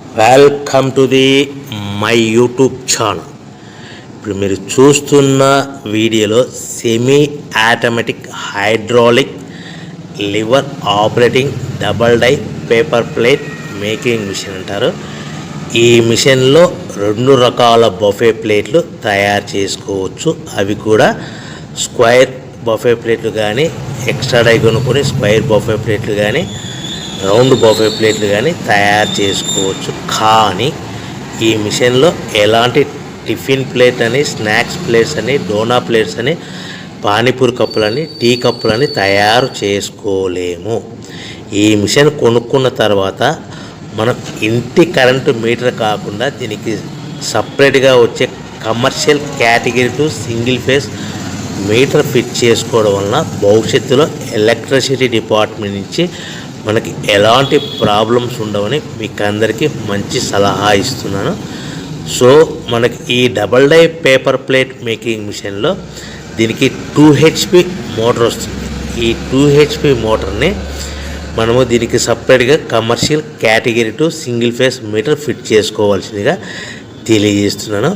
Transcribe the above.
Welcome to the my YouTube channel. ఇప్పుడు మీరు చూస్తున్న వీడియోలో semi automatic hydraulic lever operating double die paper plate making machine అంటారు. ఈ మిషన్లో 2 రకాల బఫే ప్లేట్లు తయారు చేసుకోవచ్చు. అవి కూడా స్క్వేర్ బఫే ప్లేట్లు కానీ, ఎక్స్ట్రా డై కొనుక్కొని స్క్వేర్ బఫే ప్లేట్లు కానీ, రౌండ్ బఫే ప్లేట్లు కానీ తయారు చేసుకోవచ్చు. కానీ ఈ మిషన్లో ఎలాంటి టిఫిన్ ప్లేట్ అని, స్నాక్స్ ప్లేట్స్ అని, డోనా ప్లేట్స్ అని, పానీపూరి కప్పులని, టీ కప్పులని తయారు చేసుకోలేము. ఈ మిషన్ కొనుక్కున్న తర్వాత మనం ఇంటి కరెంటు మీటర్ కాకుండా దీనికి సపరేట్గా వచ్చే commercial category to single phase metre fit చేసుకోవడం వలన భవిష్యత్తులో ఎలక్ట్రిసిటీ డిపార్ట్మెంట్ నుంచి మనకి ఎలాంటి ప్రాబ్లమ్స్ ఉండవని మీకు అందరికీ మంచి సలహా ఇస్తున్నాను. సో మనకి ఈ double die paper plate making మిషన్లో దీనికి 2 HP మోటార్ వస్తుంది. ఈ 2 HP మోటార్ని మనము దీనికి సపరేట్గా commercial category to single phase metre fit చేసుకోవాల్సిందిగా తెలియజేస్తున్నాను.